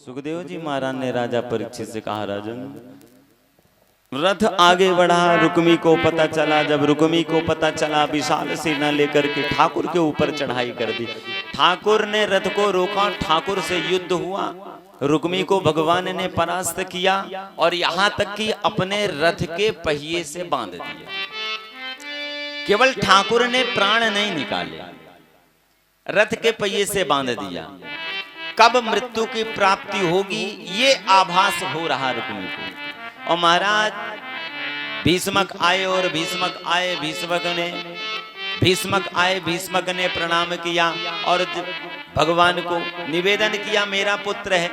सुखदेव जी महाराज ने राजा परीक्षित से कहा, राजन रथ आगे बढ़ा, रुक्मी को पता चला। जब रुक्मी को पता चला, विशाल सेना लेकर के ठाकुर के ऊपर चढ़ाई कर दी। ठाकुर ने रथ को रोका, ठाकुर से युद्ध हुआ, रुक्मी को भगवान ने परास्त किया और यहां तक कि अपने रथ के पहिए से बांध दिया। केवल ठाकुर ने प्राण नहीं निकाले, रथ के पहिए से बांध दिया। कब मृत्यु की प्राप्ति होगी ये आभास हो रहा रुक्मी को। और महाराज भीष्मक आए और भीष्मक आए, भीष्मक ने प्रणाम किया और भगवान को निवेदन किया, मेरा पुत्र है,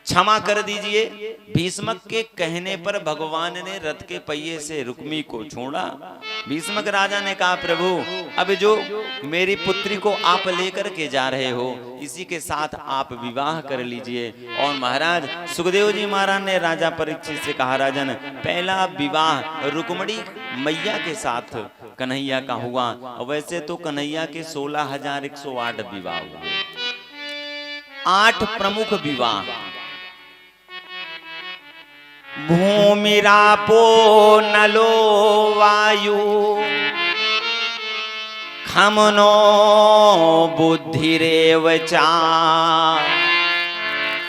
क्षमा कर दीजिए। भीष्मक के कहने पर भगवान ने रथ के पहिए से रुक्मी को छोड़ा। भीष्मक राजा ने कहा, प्रभु अब जो मेरी पुत्री को आप लेकर के जा रहे हो, इसी के साथ आप विवाह कर लीजिए। और महाराज सुखदेव जी महाराज ने राजा परीक्षित से कहा, राजन पहला विवाह रुक्मिणी मैया के साथ कन्हैया का हुआ। वैसे तो कन्हैया के 16,108 विवाह हुए, 8 प्रमुख विवाह। भूमिरापो नलो वायु खमनो बुद्धिरेव चा।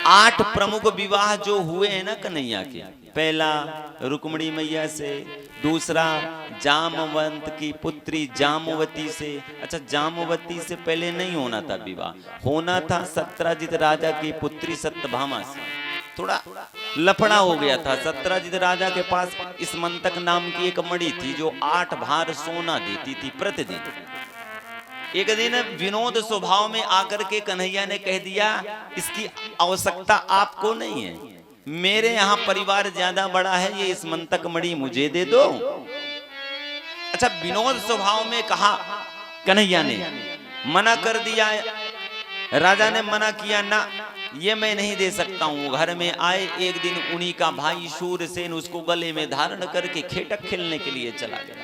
8 प्रमुख विवाह जो हुए हैं ना कन्हैया के, पहला रुक्मिणी मैया से, दूसरा जामवंत की पुत्री जामवती से। अच्छा, जामवती से पहले नहीं होना था विवाह, होना था सत्यजित राजा की पुत्री सत्यभामा से। थोड़ा लफड़ा हो गया था। सत्यजित राजा के पास स्मंतक नाम की एक मणि थी जो 8 भार सोना देती थी प्रतिदिन। एक दिन विनोद स्वभाव में आकर के कन्हैया ने कह दिया, इसकी आवश्यकता आपको नहीं है, मेरे यहाँ परिवार ज्यादा बड़ा है, ये स्मंतक मणि मुझे दे दो। अच्छा, विनोद स्वभाव में कहा कन्हैया ने, मना कर दिया। राजा ने मना किया, ना ये मैं नहीं दे सकता हूँ। घर में आए, एक दिन उन्हीं का भाई शूरसेन उसको गले में धारण करके खेटक खेलने के लिए चला गया।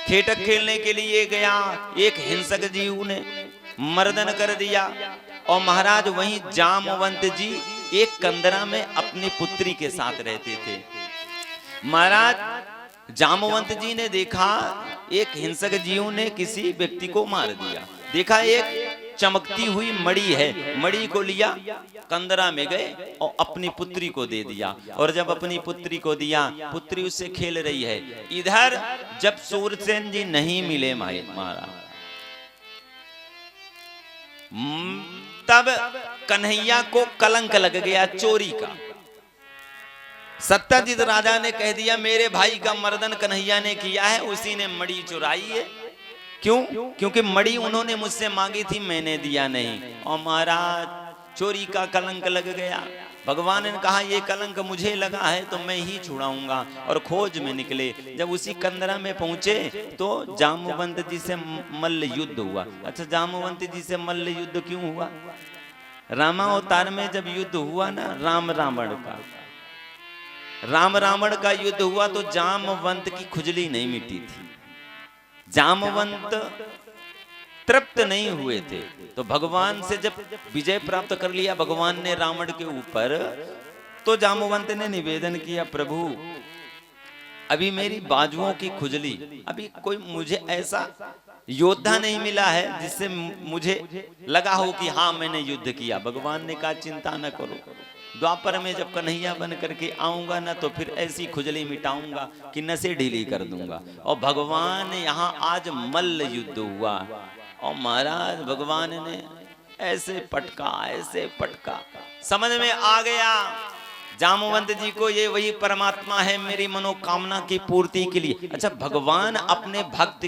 खेटक खेलने के लिए गया, एक हिंसक जीव ने मर्दन कर दिया। और महाराज वहीं जामवंत जी एक कंदरा में अपनी पुत्री के साथ रहते थे। महाराज जामवंत जी ने देखा एक हिंसक जीव ने किसी व्यक्ति को मार दिया। देखा एक चमकती हुई मणि है, मणि को लिया, कंदरा में गए और अपनी पुत्री को दे दिया। और जब अपनी पुत्री को दिया, पुत्री उससे खेल रही है। इधर जब शूरसेन जी नहीं मिले महाराज, तब कन्हैया को कलंक लग गया चोरी का। सत्यजित राजा ने कह दिया, मेरे भाई का मर्दन कन्हैया ने किया है, उसी ने मणि चुराई है। क्यों? क्योंकि मणि उन्होंने मुझसे मांगी थी, मैंने दिया नहीं। और महाराज चोरी का कलंक लग गया। भगवान ने कहा, ये कलंक मुझे लगा है तो मैं ही छुड़ाऊंगा। और खोज में निकले। जब उसी कंदरा में पहुंचे तो जामवंत जी से मल्ल युद्ध हुआ। अच्छा, जामवंत जी से मल्ल युद्ध क्यों हुआ? रामावतार में जब युद्ध हुआ ना राम रावण का युद्ध हुआ तो जामवंत की खुजली नहीं मिटी थी। जामवंत तृप्त नहीं हुए थे। तो भगवान से जब विजय प्राप्त कर लिया भगवान ने रावण के ऊपर, तो जामवंत ने निवेदन किया, प्रभु अभी मेरी बाजुओं की खुजली, अभी कोई मुझे ऐसा योद्धा नहीं मिला है जिससे मुझे लगा हो कि हाँ मैंने युद्ध किया। भगवान ने कहा, चिंता न करो, द्वापर में जब कन्हैया बन करके आऊंगा ना तो फिर ऐसी खुजली मिटाऊंगा कि नसें ढीली कर दूंगा। और भगवान यहाँ आज मल्ल युद्ध हुआ और महाराज भगवान ने ऐसे पटका समझ में आ गया जामवंत जी को, ये वही परमात्मा है मेरी मनोकामना की पूर्ति के लिए। अच्छा, भगवान अपने भक्त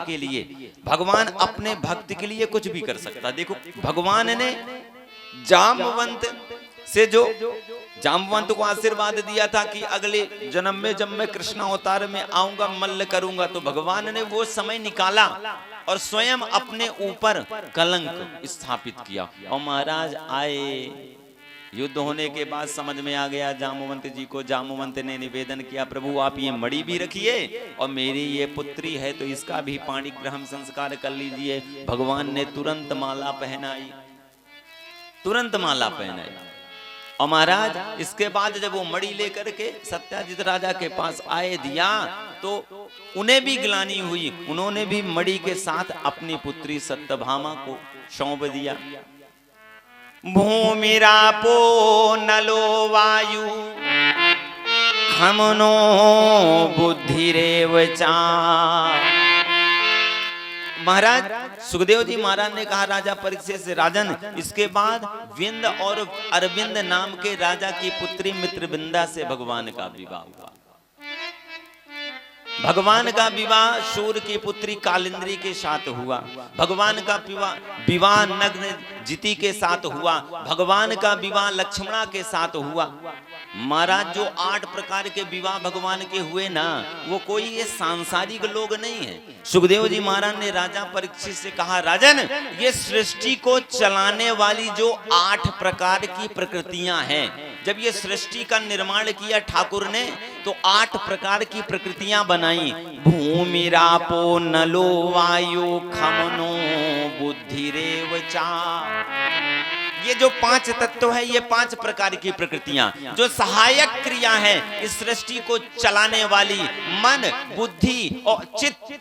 के लिए कुछ भी कर सकता। देखो भगवान ने जामवंत से जो जामवंत को आशीर्वाद दिया था कि अगले जन्म में जब मैं कृष्ण अवतार में आऊंगा मल्ल करूंगा, तो भगवान ने वो समय निकाला और स्वयं अपने ऊपर कलंक स्थापित किया। और महाराज आए, युद्ध होने के बाद समझ में आ गया जामवंत जी को। जामवंत ने निवेदन किया, प्रभु आप ये मणि भी रखिए और मेरी ये पुत्री है तो इसका भी पाणी ग्रहण संस्कार कर लीजिए। भगवान ने तुरंत माला पहनाई। और महाराज इसके बाद जब वो मणि लेकर के सत्याजित राजा के पास आए दिया तो उन्हें भी ग्लानि हुई, उन्होंने भी मणि के साथ अपनी पुत्री सत्यभामा को सौंप दिया। भूमिरापो नलो वायु खमनो बुद्धिरेव चा। महाराज सुखदेव जी महाराज ने कहा राजा परीक्षित से, राजन इसके बाद विंद और अरविंद नाम के राजा की पुत्री मित्रविंदा से भगवान का विवाह हुआ। भगवान का विवाह शूर की पुत्री कालिंद्री के साथ हुआ। भगवान का विवाह नग्न जिति के साथ हुआ। भगवान का विवाह लक्ष्मणा के साथ हुआ। महाराज जो 8 प्रकार के विवाह भगवान के हुए ना, वो कोई ये सांसारिक लोग नहीं है। सुखदेव जी महाराज ने राजा परीक्षित से कहा, राजन ये सृष्टि को चलाने वाली जो 8 प्रकार की प्रकृतियां हैं, जब ये सृष्टि का निर्माण किया ठाकुर ने तो 8 प्रकार की प्रकृतियां बनाई। भूमि रापो नलो वायु खमनो बुद्धिरेव चा। ये जो 5 तत्व है, ये 5 प्रकार की प्रकृतियां जो सहायक क्रिया है इस सृष्टि को चलाने वाली, मन बुद्धि और चित्त,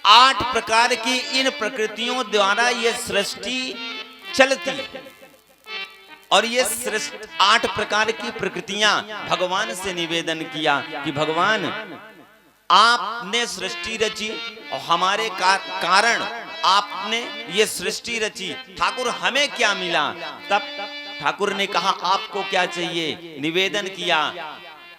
8 प्रकार की इन प्रकृतियों द्वारा ये सृष्टि चलती है। और ये 8 प्रकार की प्रकृतियां भगवान से निवेदन किया कि भगवान आपने सृष्टि रची और हमारे कारण आपने ये सृष्टि रची, ठाकुर हमें क्या मिला? तब ठाकुर ने कहा आपको क्या चाहिए? निवेदन किया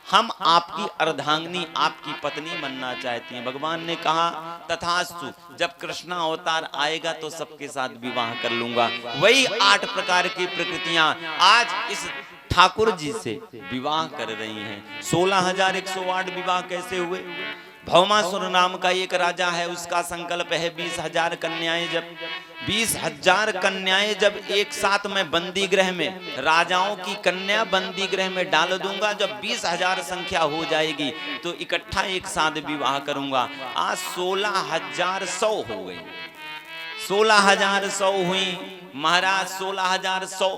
हम आपकी अर्धांगिनी आपकी पत्नी बनना चाहती हैं। भगवान ने कहा तथास्तु, जब कृष्ण अवतार आएगा तो सबके साथ विवाह कर लूंगा। वही 8 प्रकार की प्रकृतियां आज इस ठाकुर जी से विवाह कर रही हैं। 16,108 विवाह कैसे हुए? भौमासुर नाम का एक राजा है, उसका संकल्प है 20,000 कन्याएं, जब 20,000 कन्याएं जब एक साथ में बंदी गृह में, राजाओं की कन्या बंदी गृह में डाल दूंगा, जब 20,000 संख्या हो जाएगी तो इकट्ठा एक साथ विवाह करूंगा। आज 16,100 हो गई, 16,100 हुई महाराज। 16,100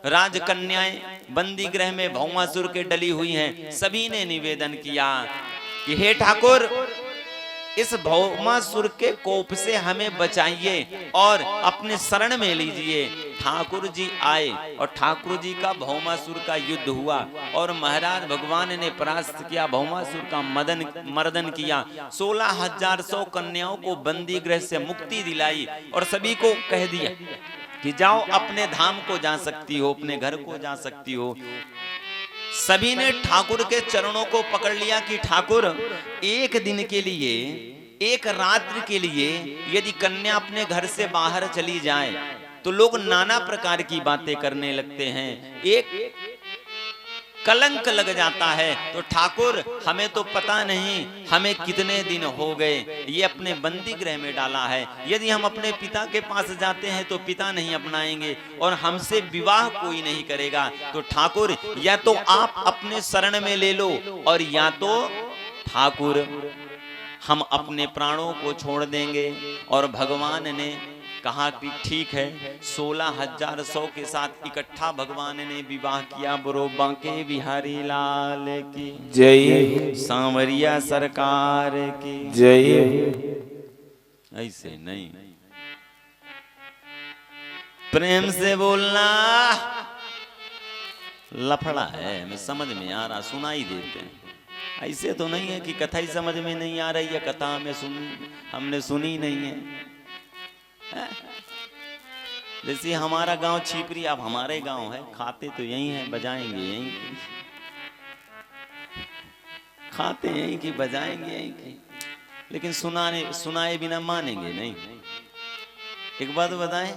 राजकन्याएं बंदी गृह में भौमासुर के डली हुई हैं। सभी ने निवेदन किया कि हे ठाकुर इस भौमासुर के कोप से हमें बचाइए और अपने शरण में लीजिए। ठाकुर जी आए और ठाकुर जी का भौमासुर का युद्ध हुआ और महाराज भगवान ने परास्त किया, भौमासुर का मर्दन किया। 16,100 कन्याओं को बंदी गृह से मुक्ति दिलाई और सभी को कह दिया कि जाओ अपने धाम को जा सकती हो, अपने घर को जा सकती हो। सभी ने ठाकुर के चरणों को पकड़ लिया कि ठाकुर एक दिन के लिए, एक रात्रि के लिए यदि कन्या अपने घर से बाहर चली जाए तो लोग नाना प्रकार की बातें करने लगते हैं, एक कलंक लग जाता है। तो ठाकुर हमें तो पता नहीं हमें कितने दिन हो गए ये अपने बंदी गृह में डाला है, यदि हम अपने पिता के पास जाते हैं तो पिता नहीं अपनाएंगे और हमसे विवाह कोई नहीं करेगा। तो ठाकुर या तो आप अपने शरण में ले लो और या तो ठाकुर हम अपने प्राणों को छोड़ देंगे। और भगवान ने कहा कि ठीक है। 16,100 के साथ इकट्ठा भगवान ने विवाह किया। बोलो बांके बिहारी लाल की जय, सांवरिया सरकार की जय। ऐसे नहीं, प्रेम से बोलना। लफड़ा है, मैं समझ में आ रहा, सुनाई देते हैं। ऐसे तो नहीं है कि कथा ही समझ में नहीं आ रही है, कथा हमने सुनी नहीं है। जैसे हमारा गांव छिपरी, अब हमारे गांव है, खाते तो यही है, बजाएंगे यही, खाते यही की, बजाएंगे यही की, लेकिन सुनाए बिना मानेंगे नहीं। एक बात बताएं,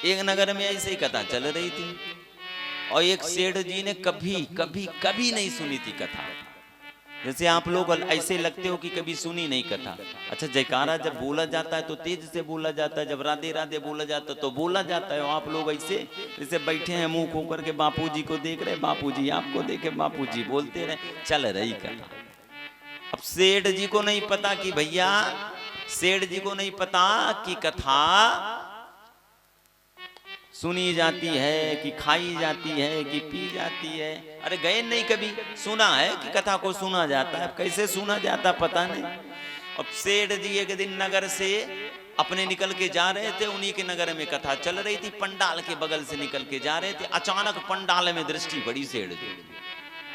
एक नगर में ऐसे ही कथा चल रही थी और एक सेठ जी ने कभी नहीं सुनी थी कथा। जैसे आप लोग ऐसे लगते हो कि कभी सुनी नहीं कथा। अच्छा, जयकारा जब बोला जाता है तो तेज से बोला जाता है, जब राधे राधे बोला जाता है तो बोला जाता है। आप लोग ऐसे जैसे बैठे हैं मुंह खोकर के, बापूजी को देख रहे, बापूजी आपको देखे, बापूजी बोलते रहे, चल रही कथा। अब सेठ जी को नहीं पता कि भैया, सेठ जी को नहीं पता कि कथा सुनी जाती है कि खाई जाती है कि पी जाती है। अरे गए नहीं कभी, सुना है कि कथा को सुना जाता है, कैसे सुना जाता पता नहीं। अब सेठ जी एक दिन नगर से अपने निकल के जा रहे थे, उन्हीं के नगर में कथा चल रही थी, पंडाल के बगल से निकल के जा रहे थे, अचानक पंडाल में दृष्टि पड़ी सेठ जी।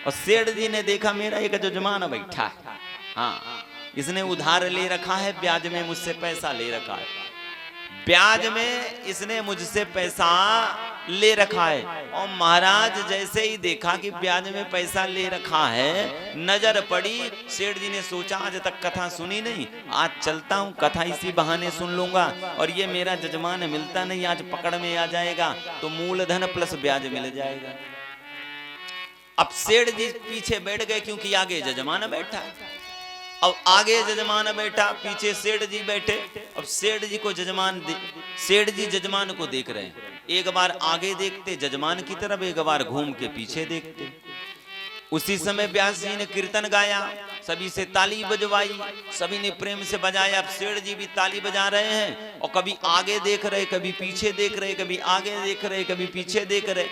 और सेठ जी ने देखा मेरा एक जजमान बैठा है, हाँ इसने उधार ले रखा है, ब्याज में मुझसे पैसा ले रखा है, ब्याज में इसने मुझसे पैसा ले रखा है। और महाराज जैसे ही देखा कि ब्याज में पैसा ले रखा है, नजर पड़ी, सेठ जी ने सोचा आज तक कथा सुनी नहीं, आज चलता हूँ कथा इसी बहाने सुन लूंगा, और ये मेरा जजमान मिलता नहीं, आज पकड़ में आ जाएगा तो मूलधन प्लस ब्याज मिल जाएगा। अब सेठ जी पीछे बैठ गए क्योंकि आगे जजमान बैठा। अब आगे जजमान बैठा, पीछे सेठ जी बैठे। अब सेठ जी को सेठ जी जजमान को देख रहे हैं, एक बार आगे देखते जजमान की तरफ, एक बार घूम के पीछे देखते। उसी समय व्यास जी ने कीर्तन गाया, सभी से ताली बजवाई, सभी ने प्रेम से बजाया। अब सेठ जी भी ताली बजा रहे हैं और कभी आगे देख रहे, कभी पीछे देख रहे, कभी आगे देख रहे, कभी पीछे देख रहे।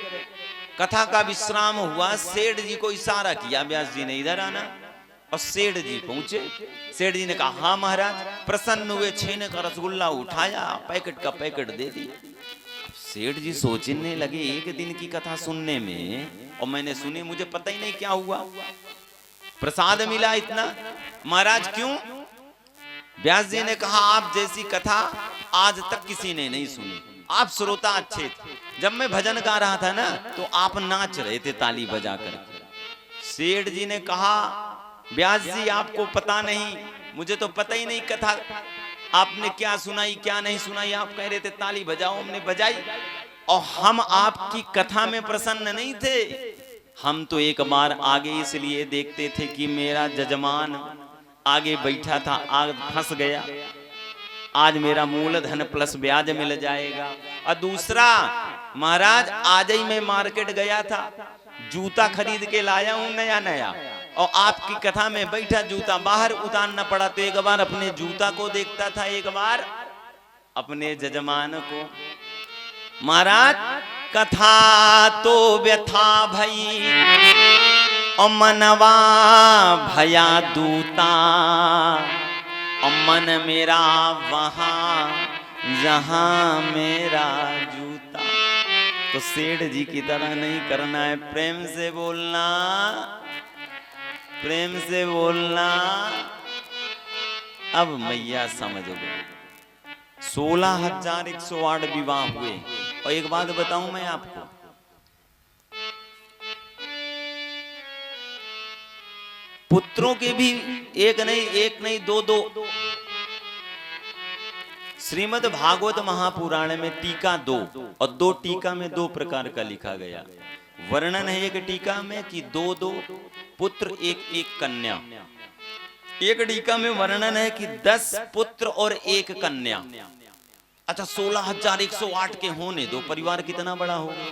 कथा का विश्राम हुआ, सेठ जी को इशारा किया व्यास जी ने इधर आना, और सेठ जी पहुंचे। सेठ जी ने कहा हाँ महाराज। प्रसन्न हुए, छेने का रसगुल्ला उठाया, पैकेट का पैकेट दे दिया। सेठ जी सोचने लगे एक दिन की कथा सुनने में, और मैंने सुनी, मुझे पता ही नहीं क्या हुआ, प्रसाद मिला इतना। महाराज क्यों? व्यास जी ने कहा आप जैसी कथा आज तक किसी ने नहीं सुनी, आप श्रोता अच्छे थे, जब मैं भजन गा रहा था ना तो आप नाच रहे थे ताली बजा कर। सेठ जी ने कहा व्यास जी आपको पता नहीं, मुझे तो पता ही नहीं कथा आपने क्या सुनाई क्या नहीं सुनाई, आप कह रहे थे ताली बजाओ, हमने बजाई, और हम आपकी कथा में प्रसन्न नहीं थे, हम तो एक बार आगे इसलिए देखते थे कि मेरा जजमान आगे बैठा था, आग फंस गया, आज मेरा मूलधन प्लस ब्याज मिल जाएगा। और दूसरा महाराज आज ही मैं मार्केट गया था, जूता खरीद के लाया हूं नया नया, और आपकी कथा में बैठा जूता बाहर उतारना पड़ा, तो एक बार अपने जूता को देखता था, एक बार अपने जजमान को। महाराज कथा तो व्यथा भई और मनवा भया दूता, और मन मेरा वहां जहां मेरा जूता। तो सेठ जी की तरह नहीं करना है, प्रेम से बोलना, प्रेम से बोलना। अब मैया समझ गए, 16,108 विवाह हुए। और एक बात बताऊं मैं आपको, पुत्रों के भी एक नहीं दो। श्रीमद् भागवत महापुराण में टीका 2, और 2 टीका में 2 प्रकार का लिखा गया। वर्णन है एक टीका में कि 2 पुत्र 1 कन्या, एक टीका में वर्णन है कि 10 पुत्र और 1 कन्या। अच्छा 16,108 के होने दो, परिवार कितना बड़ा होगा।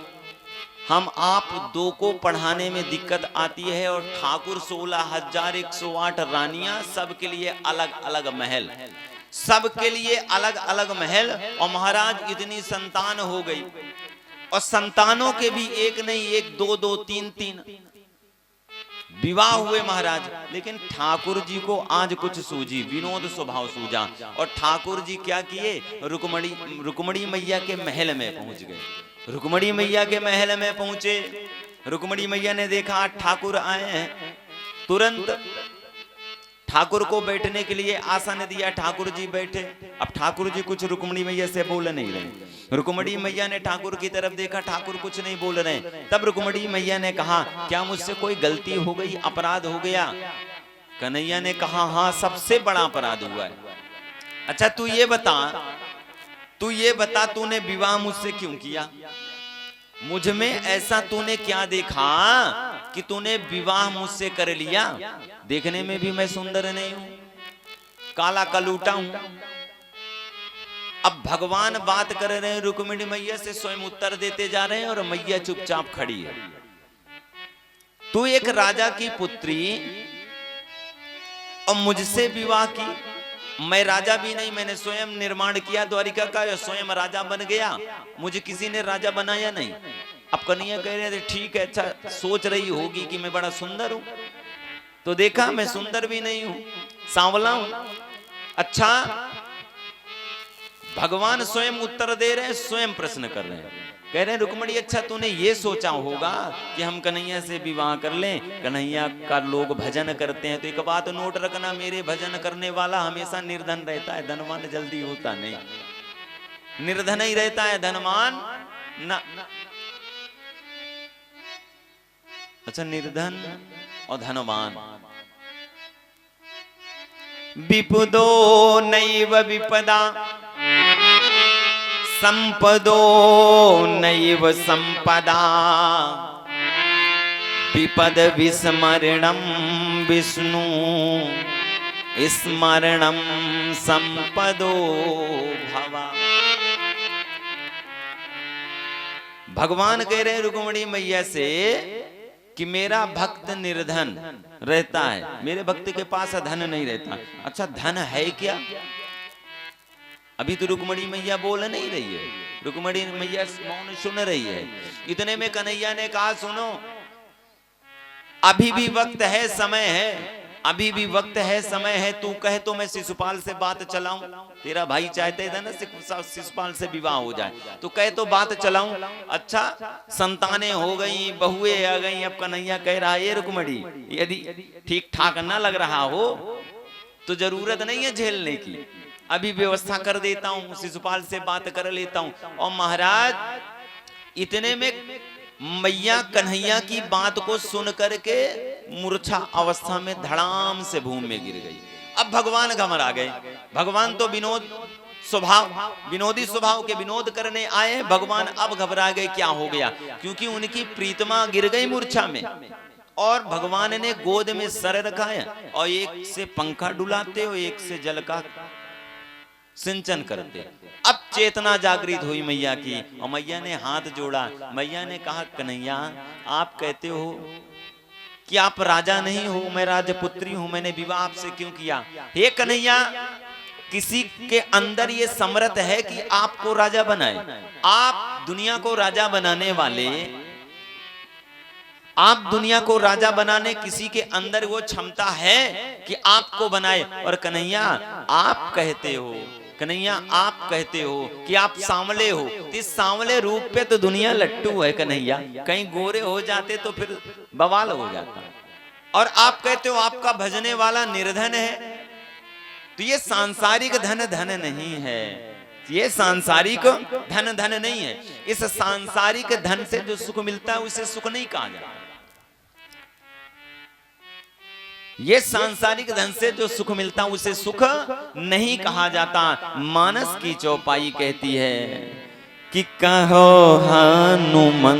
हम आप 2 को पढ़ाने में दिक्कत आती है, और ठाकुर 16,108 रानियां, सबके लिए अलग अलग महल, सबके लिए अलग अलग महल। और महाराज इतनी संतान हो गई, और संतानों के भी एक नहीं 1 2 3 विवाह हुए महाराज। लेकिन ठाकुर जी को आज कुछ सूझी, विनोद स्वभाव सूझा, और ठाकुर जी क्या किए, रुक्मणी मैया के महल में पहुंच गए। रुक्मणी मैया के महल में पहुंचे, रुक्मणी मैया ने देखा ठाकुर आए हैं, तुरंत ठाकुर को बैठने के लिए आसन दिया, ठाकुर जी बैठे। अब ठाकुर जी कुछ रुक्मणी मैया से बोल नहीं रहे, रुक्मणी मैया ने ठाकुर की तरफ देखा, ठाकुर कुछ नहीं बोल रहे। तब रुक्मणी मैया ने कहा क्या मुझसे कोई गलती हो गई, अपराध हो गया? कन्हैया ने कहा हाँ सबसे बड़ा अपराध हुआ है। अच्छा तू ये बता तूने विवाह मुझसे क्यों किया, मुझ में ऐसा तूने क्या देखा कि तूने विवाह मुझसे कर लिया? देखने में भी मैं सुंदर नहीं हूं, काला कलूटा हूं। अब भगवान बात कर रहे हैं, रुक्मिणी मैया से स्वयं उत्तर देते जा रहे हैं, और मैया चुपचाप खड़ी है। तू एक राजा की पुत्री और मुझसे विवाह की, मैं राजा भी नहीं, मैंने स्वयं निर्माण किया द्वारिका का, स्वयं राजा बन गया, मुझे किसी ने राजा बनाया नहीं। अब कन्हैया कह रहे थे ठीक है, अच्छा सोच रही होगी कि मैं बड़ा सुंदर हूं, तो देखा मैं सुंदर भी नहीं हूं, सांवला हूं। अच्छा, भगवान स्वयं उत्तर दे रहे हैं, स्वयं प्रश्न कर रहे हैं, कह रहे हैं रुक्मणी अच्छा तूने ये सोचा होगा कि हम कन्हैया से विवाह कर लें, कन्हैया का लोग भजन करते हैं, तो एक बात नोट रखना, मेरे भजन करने वाला हमेशा निर्धन रहता है, धनवान जल्दी होता नहीं, निर्धन ही रहता है, धनवान ना। अच्छा, निर्धन और धनवान, विपुदो नैव विपदा संपदो नैव संपदा, विपद विस्मरणं विष्णु स्मरणं संपदो भवा। भगवान कह रहे रुक्मिणी मैया से कि मेरा भक्त निर्धन रहता है, मेरे भक्त के पास धन नहीं रहता। अच्छा, धन है क्या? अभी तो रुक्मिणी मैया बोल नहीं रही है, रुक्मिणी मैया मौन सुन रही है। इतने में कन्हैया ने कहा सुनो, अभी भी वक्त है, समय है, अभी भी वक्त है, समय है, तू कहे तो मैं शिशुपाल से बात चलाऊं। तेरा भाई चाहते थे ना शिशुपाल से विवाह हो जाए, तो कहे तो बात चलाऊं। अच्छा, संतानें हो गई, बहुएं आ गई, अब कन्हैया कह रहा है रुक्मिणी यदि ठीक ठाक ना लग रहा हो तो जरूरत नहीं है झेलने की, अभी व्यवस्था कर देता हूं, शिशुपाल से बात कर लेता हूं। और महाराज, इतने में मैया कन्हैया की बात को सुन करके मूर्छा अवस्था में धड़ाम से भूमि में गिर गई। अब भगवान घबरा गए। भगवान तो विनोदी स्वभाव के विनोद करने आए, भगवान अब घबरा गए क्या हो गया, क्योंकि उनकी प्रीतमा गिर गई मूर्छा में। और भगवान ने गोद में सर रखा है और एक से पंखा डुलाते और एक से जल का सिंचन करते। अब चेतना जागृत हुई मैया की और मैया ने हाथ जोड़ा। मैया ने कहा कन्हैया, आप कहते हो कि आप राजा नहीं हो, मैं राजपुत्री हूं, मैंने विवाह आपसे क्यों किया? हे कन्हैया, किसी के अंदर ये समर्थ है कि आपको राजा बनाए? आप दुनिया को राजा बनाने वाले, आप दुनिया को राजा बनाने किसी के अंदर वो क्षमता है कि आपको बनाए? और कन्हैया आप कहते हो, कन्हैया आप कहते हो कि आप सांवले हो, इस सांवले रूप पे तो दुनिया लट्टू है कन्हैया, कहीं गोरे हो जाते तो फिर बवाल हो जाता। और आप कहते हो आपका भजने वाला निर्धन है, तो ये सांसारिक धन धन नहीं है, ये सांसारिक धन धन नहीं है। इस सांसारिक धन से जो सुख मिलता है उसे सुख नहीं कहा जाता। ये सांसारिक धन से जो सुख मिलता है उसे सुख नहीं कहा जाता। मानस की चौपाई कहती है कि कहो हनुमंतो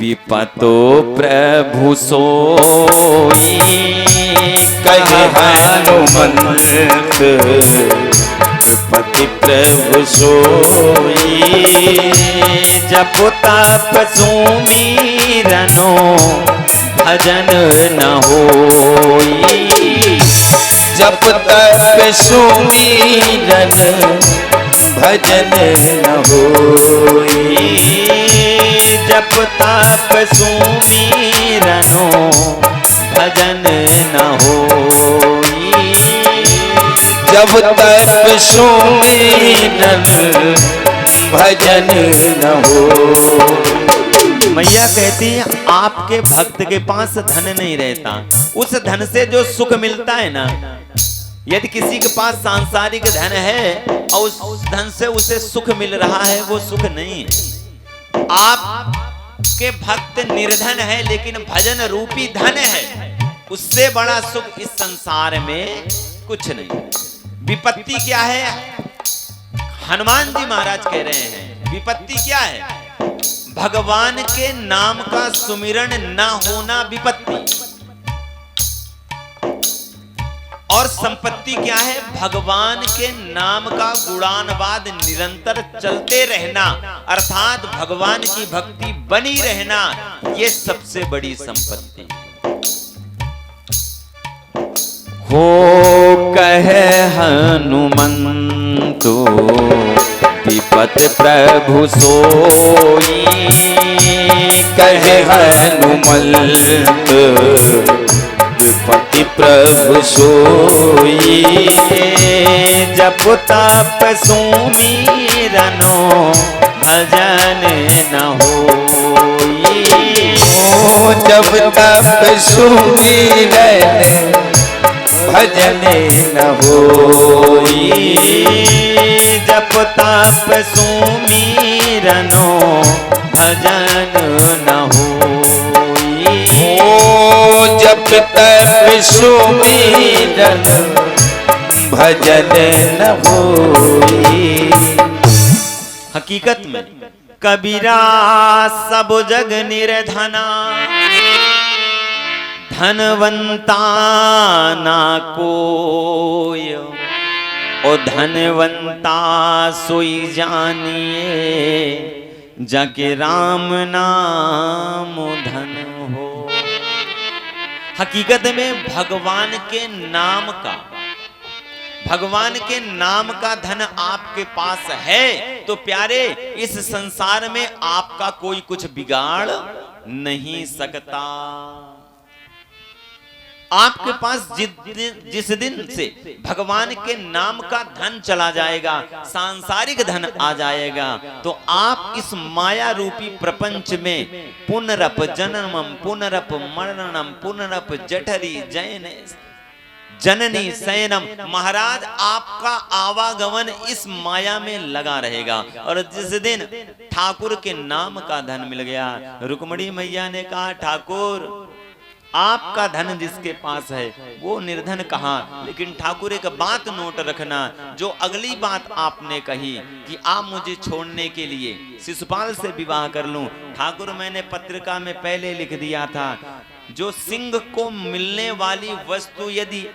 विपतो प्रभु सोई, कहे हनुमंत विपति प्रभु सोई, जप तप सुमिरनो भजन न होई, जप तप सुमिरन भजन न होई, जप तप सुमिरनो भजन न होई, जब तप सुमिरन भजन न हो। मैया कहती है आपके भक्त के पास धन नहीं रहता, उस धन से जो सुख मिलता है ना, यदि किसी के पास सांसारिक धन है और उस धन से उसे सुख मिल रहा है, वो सुख नहीं है। आपके भक्त निर्धन है लेकिन भजन रूपी धन है, उससे बड़ा सुख इस संसार में कुछ नहीं। विपत्ति क्या है? हनुमान जी महाराज कह रहे हैं विपत्ति क्या है? भगवान के नाम का सुमिरन ना होना विपत्ति। और संपत्ति क्या है? भगवान के नाम का गुणानुवाद निरंतर चलते रहना, अर्थात भगवान की भक्ति बनी रहना, ये सबसे बड़ी संपत्ति। हो कहे हनुमंतु विपत प्रभु सोई, कहे हनुमंत विपति प्रभु सोई, जप तप सुमिरनो भजन न होई। जब तप सुमिरन भजन न होई, जप तप सुमिरनो भजन न होई। जब तप सुमिरन भजन न होई। हकीकत में कबीरा सब जग निर्धना, धनवंता ना कोय, ओ धनवंता सोई जानिए, जाके राम नाम धन हो। हकीकत में भगवान के नाम का धन आपके पास है तो प्यारे इस संसार में आपका कोई कुछ बिगाड़ नहीं सकता। आपके पास जिस दिन से भगवान के नाम का धन चला जाएगा, सांसारिक धन आ जाएगा, तो आप इस माया रूपी प्रपंच में पुनरप जन्मम पुनरप मरणम पुनरप जठरी जैन जननी सैनम, महाराज आपका आवागमन इस माया में लगा रहेगा। और जिस दिन ठाकुर के नाम का धन मिल गया, रुक्मणी मैया ने कहा ठाकुर आपका धन जिसके पास है वो निर्धन कहाँ, लेकिन ठाकुर एक बात नोट रखना, जो अगली बात आपने कही कि आप मुझे छोड़ने के लिए शिशुपाल से विवाह कर लूं, ठाकुर मैंने पत्रिका में पहले लिख दिया था, जो सिंह को मिलने वाली वस्तु यदि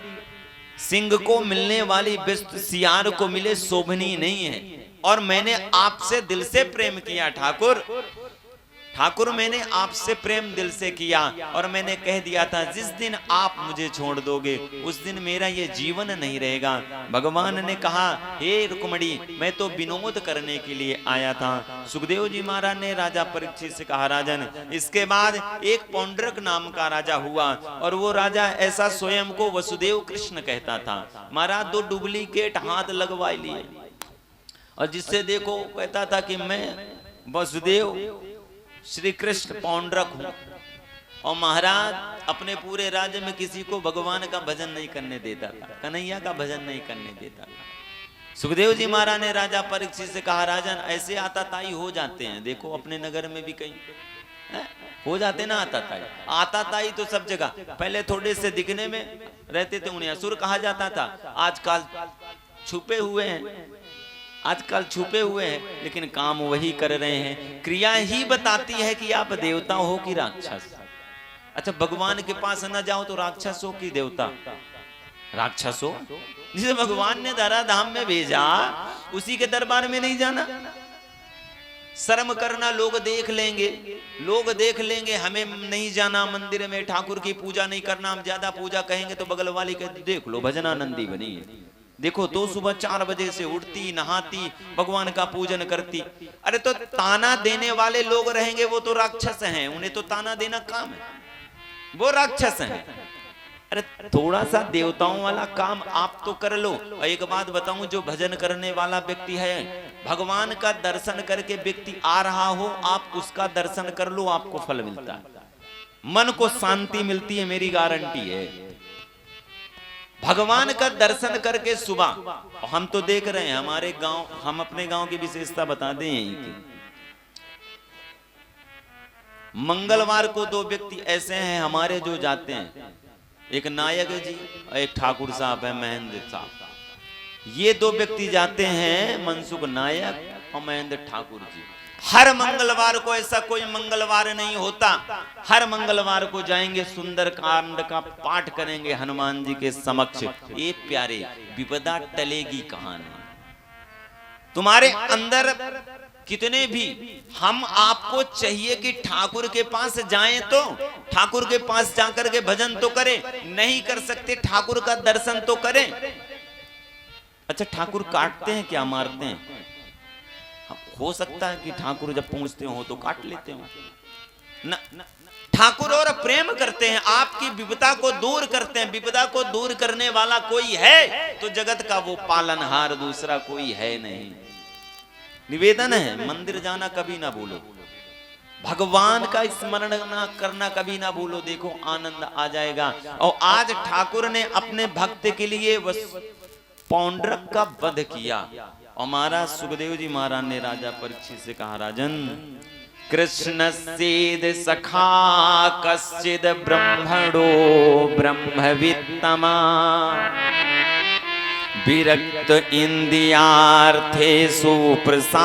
सिंह को मिलने वाली वस्तु सियार को मिले शोभनीय नहीं है। और मैंने आपसे दिल से प्रेम किया ठाकुर मैंने आपसे प्रेम दिल से किया, और मैंने कह दिया था जिस दिन आप मुझे छोड़ दोगे उस दिन मेरा ये जीवन नहीं रहेगा। भगवान ने कहा हे रुक्मणी मैं तो विनोद करने के लिए आया था। सुखदेव जी महाराज ने राजा परीक्षित से कहा राजन, इसके बाद एक पौंड्रक नाम का राजा हुआ, और वो राजा ऐसा स्वयं को वसुदेव कृष्ण कहता था। महाराज 2 डुप्लीकेट हाथ लगवा लिए, और जिससे देखो कहता था कि मैं वसुदेव श्री कृष्ण पौंड्रक हूं, और महाराज अपने पूरे राज्य में किसी को भगवान का भजन नहीं करने देता था, कन्हैया का भजन नहीं करने देता था। सुखदेव जी महाराज ने राजा परीक्षित से कहा राजन ऐसे आताताई हो जाते हैं, देखो अपने नगर में भी कहीं हो जाते ना आताताई तो सब जगह। पहले थोड़े से दिखने में रहते थे उन्हें असुर कहा जाता था, आजकल छुपे हुए हैं लेकिन काम वही कर रहे हैं। क्रिया ही बताती है कि आप देवता हो कि राक्षस। अच्छा भगवान के पास न जाओ तो राक्षस हो कि देवता? राक्षस हो। जिसे भगवान ने धरा धाम में भेजा उसी के दरबार में नहीं जाना। शर्म करना, लोग देख लेंगे, हमें नहीं जाना मंदिर में, ठाकुर की पूजा नहीं करना, हम ज्यादा पूजा कहेंगे तो बगल वाली कहती देख लो भजनानंदी बनी है, देखो तो सुबह 4 बजे से उठती नहाती भगवान का पूजन करती। अरे तो ताना देने वाले लोग रहेंगे वो तो राक्षस हैं, उन्हें तो ताना देना काम है, वो राक्षस हैं। अरे थोड़ा सा देवताओं वाला काम आप तो कर लो। और एक बात बताऊं, जो भजन करने वाला व्यक्ति है, भगवान का दर्शन करके व्यक्ति आ रहा हो, आप उसका दर्शन कर लो, आपको फल मिलता है, मन को शांति मिलती है, मेरी गारंटी है। भगवान का दर्शन करके सुबह, हम तो देख रहे हैं हमारे गांव, हम अपने गांव की विशेषता बता दें कि मंगलवार को 2 व्यक्ति ऐसे हैं हमारे जो जाते हैं, एक नायक जी और एक ठाकुर साहब है महेंद्र साहब। ये 2 व्यक्ति जाते हैं, मनसुख नायक और महेंद्र ठाकुर जी। हर मंगलवार को, ऐसा कोई मंगलवार नहीं होता, हर मंगलवार को जाएंगे, सुंदर कांड का पाठ करेंगे हनुमान जी के समक्ष। ये प्यारे, विपदा टलेगी कहां नहीं। तुम्हारे अंदर कितने भी हम आपको चाहिए कि ठाकुर के पास जाएं तो ठाकुर के पास जाकर के भजन तो करें, नहीं कर सकते ठाकुर का दर्शन तो करें। अच्छा ठाकुर काटते हैं क्या, मारते हैं? हो सकता है कि ठाकुर जब पहुंचते हो तो काट लेते हो ना। ठाकुर और प्रेम करते हैं, आपकी विपदा को दूर करते हैं। विपदा को दूर करने वाला कोई है तो जगत का वो पालनहार दूसरा कोई है नहीं। निवेदन है, मंदिर जाना कभी ना भूलो, भगवान का स्मरण करना कभी ना भूलो, देखो आनंद आ जाएगा। और आज ठाकुर ने अपने भक्त के लिए पौंड्रक का वध किया। और महाराज सुखदेव जी महाराज ने राजा परीक्षित से कहा, राजन कृष्ण सेद सखा कश्चिद ब्रह्मणो ब्रह्मवित्तमा विरक्त इंद्रियार्थे सुप्रशांतात्मा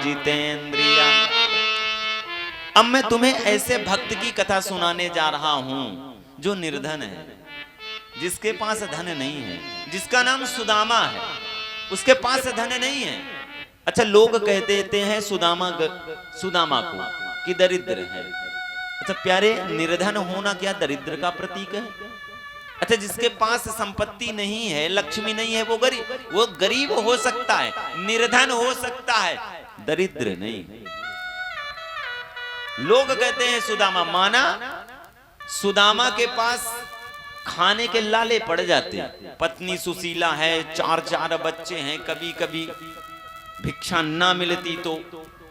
जितेंद्रिया। अब मैं तुम्हें ऐसे भक्त की कथा सुनाने जा रहा हूं जो निर्धन है, जिसके पास धन नहीं है, जिसका नाम सुदामा है, उसके पास धन नहीं है। अच्छा लोग कह देते हैं सुदामा को कि दरिद्र है। अच्छा प्यारे, निर्धन होना क्या दरिद्र का प्रतीक है? अच्छा जिसके पास संपत्ति नहीं है, लक्ष्मी नहीं है, वो गरीब हो सकता है, निर्धन हो सकता है, दरिद्र नहीं। लोग कहते हैं सुदामा, माना सुदामा के पास खाने के लाले पड़ जाते हैं, पत्नी सुशीला है, 4 बच्चे हैं, कभी कभी भिक्षा ना मिलती तो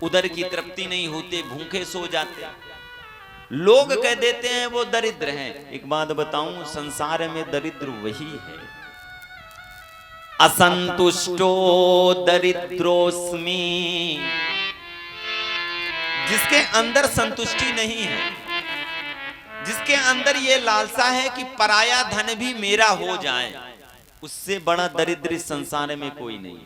उदर की तृप्ति नहीं होती, भूखे सो जाते। लोग कह देते हैं वो दरिद्र हैं। एक बात बताऊं, संसार में दरिद्र वही है, असंतुष्टो दरिद्रोस्मि, जिसके अंदर संतुष्टि नहीं है, जिसके अंदर ये लालसा है कि पराया धन भी मेरा हो जाए, उससे बड़ा दरिद्र इस संसार में कोई नहीं है।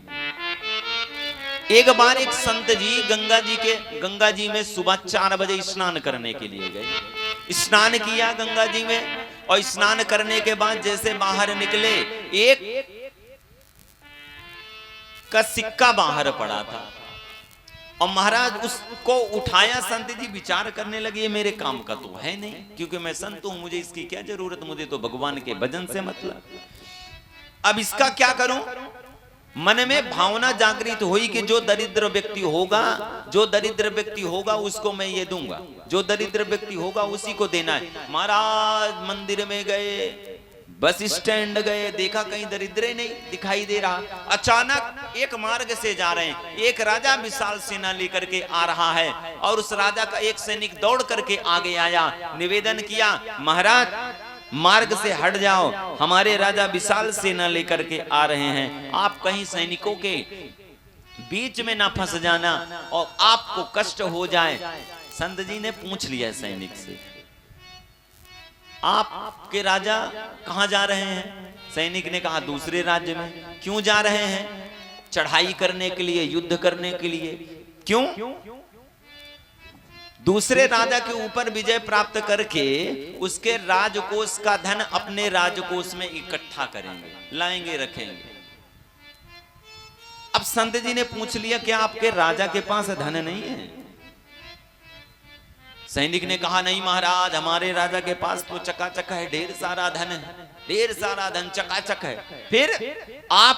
एक बार एक संत जी गंगा जी में सुबह 4 बजे स्नान करने के लिए गए। स्नान किया गंगा जी में, और स्नान करने के बाद जैसे बाहर निकले, एक का सिक्का बाहर पड़ा था, और महाराज उसको उठाया। संत जी विचार करने लगे, मेरे काम का तो है नहीं, क्योंकि मैं संत हूं, मुझे इसकी क्या जरूरत, मुझे तो भगवान के भजन से मतलब। अब इसका क्या करूं? मन में भावना जागृत हुई कि जो दरिद्र व्यक्ति होगा उसको मैं ये दूंगा, जो दरिद्र व्यक्ति होगा उसी को देना है। महाराज मंदिर में गए, बस स्टैंड गए, देखा कहीं दरिद्र नहीं दिखाई दे रहा। अचानक एक मार्ग से जा रहे हैं, एक राजा विशाल सेना लेकर के आ रहा है, और उस राजा का एक सैनिक दौड़ करके आगे आया, निवेदन किया, महाराज मार्ग से हट जाओ, हमारे राजा विशाल सेना लेकर के आ रहे हैं, आप कहीं सैनिकों के बीच में ना फंस जाना और आपको कष्ट हो जाए। संत जी ने पूछ लिया सैनिक से, आपके राजा कहां जा रहे हैं? सैनिक ने कहा, दूसरे राज्य में। क्यों जा रहे हैं? चढ़ाई करने के लिए, युद्ध करने के लिए। क्यों? दूसरे राजा के ऊपर विजय प्राप्त करके उसके राजकोष का धन अपने राजकोष में इकट्ठा करेंगे, लाएंगे, रखेंगे। अब संत जी ने पूछ लिया, क्या आपके राजा के पास धन नहीं है? सैनिक ने कहा, नहीं महाराज, हमारे राजा के पास तो चकाचक है, ढेर सारा धन है, ढेर सारा धन चकाचक है। फिर आप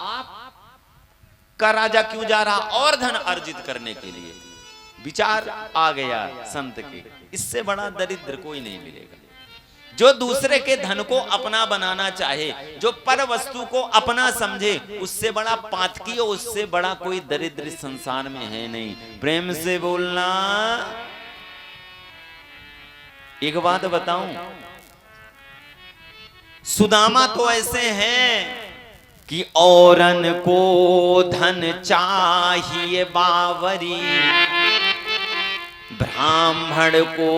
का राजा क्यों जा रहा? और धन अर्जित करने के लिए। विचार आ गया संत के, इससे बड़ा दरिद्र कोई नहीं मिलेगा। जो दूसरे के धन को अपना बनाना चाहे, जो पर वस्तु को अपना समझे, उससे बड़ा पातकी और उससे बड़ा कोई दरिद्र संसार में है नहीं। प्रेम से बोलना। एक बात बताऊं, सुदामा तो ऐसे हैं कि औरन को धन चाहिए बावरी, ब्राह्मण को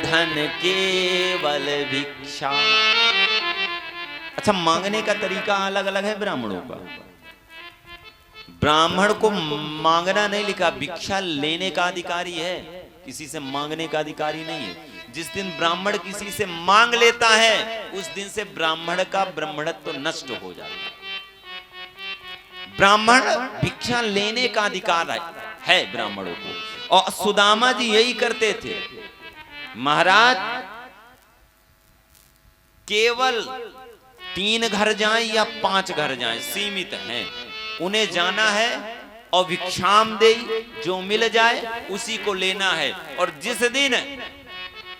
धन केवल भिक्षा। अच्छा, मांगने का तरीका अलग अलग है ब्राह्मणों का। ब्राह्मण को मांगना नहीं लिखा, भिक्षा लेने का अधिकारी है, किसी से मांगने का अधिकारी नहीं है। जिस दिन ब्राह्मण किसी से मांग लेता है, उस दिन से ब्राह्मण का ब्राह्मणत्व तो नष्ट हो जाता है। ब्राह्मण भिक्षा लेने का अधिकार है ब्राह्मणों को, और सुदामा जी यही करते थे। महाराज केवल 3 घर जाएं या 5 घर जाएं सीमित हैं, उन्हें जाना है और भिक्षाम दे, जो मिल जाए उसी को लेना है। और जिस दिन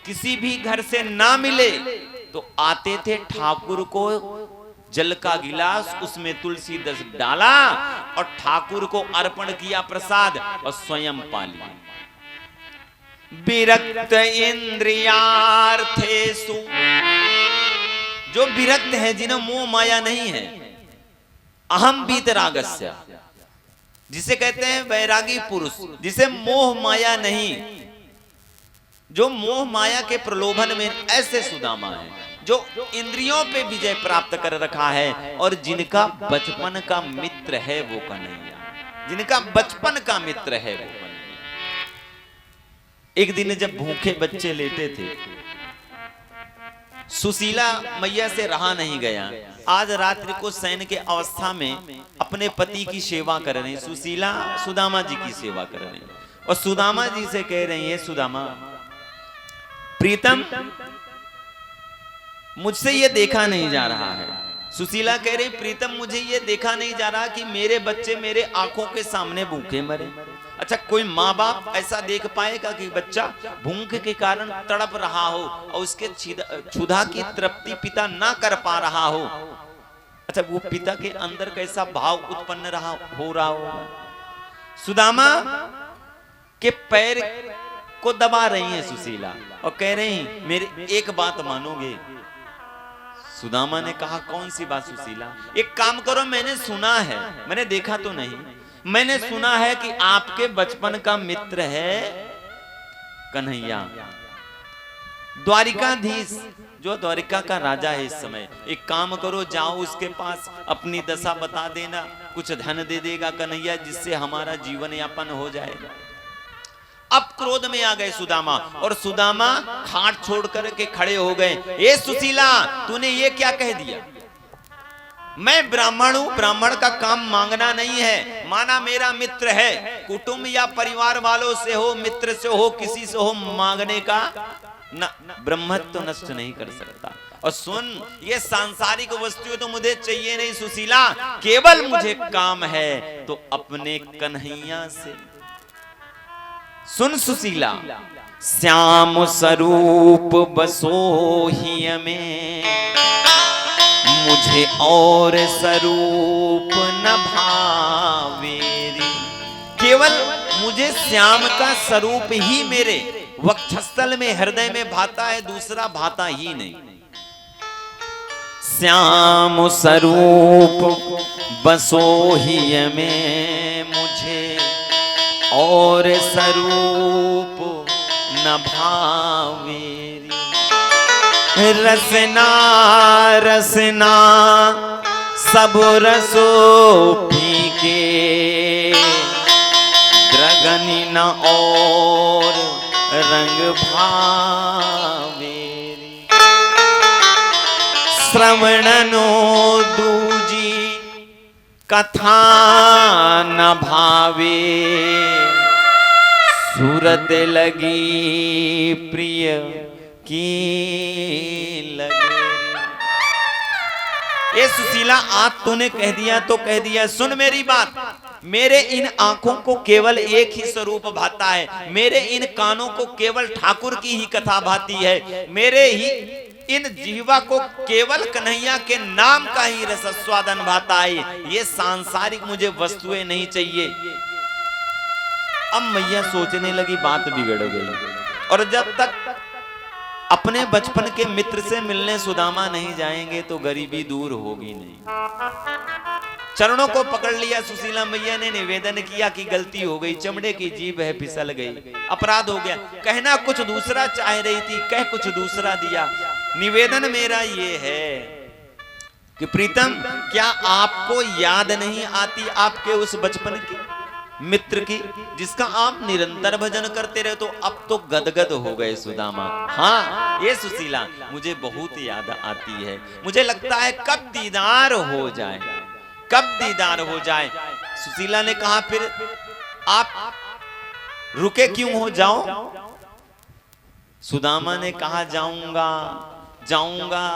किसी भी घर से ना मिले तो आते थे, ठाकुर को जल का गिलास, उसमें तुलसी दस डाला और ठाकुर को अर्पण किया प्रसाद और स्वयं पा लिया। विरक्त इंद्रियार्थेषु, जो विरक्त है, जिन्हें मोह माया नहीं है, अहम वीतरागस्य, जिसे कहते हैं वैरागी पुरुष, जिसे मोह माया नहीं, जो मोह माया के प्रलोभन में, ऐसे सुदामा है जो इंद्रियों पे विजय प्राप्त कर रखा है, और जिनका बचपन का मित्र है वो कन्हैया, जिनका बचपन का मित्र है वो कन्हैया। एक दिन जब भूखे बच्चे लेटे थे, सुशीला मैया से रहा नहीं गया। आज रात्रि को शयन के अवस्था में अपने पति की सेवा कर रही सुशीला सुदामा जी की सेवा कर रही, और सुदामा जी से कह रही है, सुदामा प्रीतम मुझसे ये देखा नहीं जा रहा है। सुशीला कह रही, प्रीतम मुझे ये देखा नहीं जा रहा कि मेरे बच्चे मेरे आंखों के सामने भूखे मरे। अच्छा, कोई माँ बाप ऐसा देख पाएगा कि बच्चा भूख के कारण तड़प रहा हो और उसके क्षुधा की तृप्ति पिता ना कर पा रहा हो? अच्छा, वो पिता के अंदर कैसा भाव उत्पन्न हो रहा होगा। सुदामा के पैर को दबा रही है सुशीला और कह रही, मेरी एक बात मानोगे? सुदामा ने कहा, कौन सी बात सुशीला? एक काम करो, मैंने सुना है, मैंने देखा तो नहीं, मैंने सुना है कि आपके बचपन का मित्र है कन्हैया, द्वारिकाधीश, जो द्वारिका का राजा है इस समय। एक काम करो, जाओ उसके पास, अपनी दशा बता देना, कुछ धन दे देगा कन्हैया, जिससे हमारा जीवन यापन हो जाएगा। अब क्रोध में आ गए सुदामा, और सुदामा खाट छोड़ करके खड़े हो गए। ए सुशीला, तूने ये क्या कह दिया? मैं ब्राह्मण हूं, ब्राह्मण का काम मांगना नहीं है। माना मेरा मित्र है, कुटुंब या परिवार वालों से हो, मित्र से हो, किसी से हो, मांगने का न ब्रह्मत्व तो नष्ट नहीं कर सकता। और सुन, ये सांसारिक वस्तुएं तो मुझे चाहिए नहीं सुशीला, केवल मुझे काम है तो अपने कन्हैया से। सुन सुशीला, श्याम स्वरूप बसोहि में, मुझे और स्वरूप न भावेरी। केवल मुझे श्याम का स्वरूप ही मेरे वक्षस्थल में, हृदय में भाता है, दूसरा भाता ही नहीं। श्याम स्वरूप बसोहि में, मुझे और स्वरूप न भावेरी। रसना रसना सब रसो फीके, द्रगनी न और रंग भावेरी। श्रवणनो दूजी कथा न भावे, सूरत लगी प्रिय की लगे। ये सुशीला, आज तूने कह दिया तो कह दिया, सुन मेरी बात। मेरे इन आंखों को केवल एक ही स्वरूप भाता है, मेरे इन कानों को केवल ठाकुर की ही कथा भाती है, मेरे ही इन जीवा को केवल कन्हैया के नाम का ही रसस्वादन भाता है। ये सांसारिक मुझे वस्तुएं नहीं चाहिए। अब मैया सोचने लगी, बात बिगड़ गई। और जब तक अपने बचपन के मित्र से मिलने सुदामा नहीं जाएंगे तो गरीबी दूर होगी नहीं। चरणों को पकड़ लिया सुशीला मैया ने, निवेदन किया कि गलती हो गई, चमड़े की जीभ है, फिसल गई, अपराध हो गया। कहना कुछ दूसरा चाह रही थी, कह कुछ दूसरा दिया। निवेदन मेरा ये है कि प्रीतम, क्या आपको याद नहीं आती आपके उस बचपन की मित्र की, जिसका आप निरंतर भजन करते रहे? तो अब तो गदगद हो गए सुदामा। हाँ ये सुशीला, मुझे बहुत याद आती है, मुझे लगता है कब दीदार हो जाए, कब दीदार हो जाए। सुशीला ने कहा फिर आप रुके क्यों हो, जाओ। सुदामा ने कहा जाऊंगा जाऊंगा।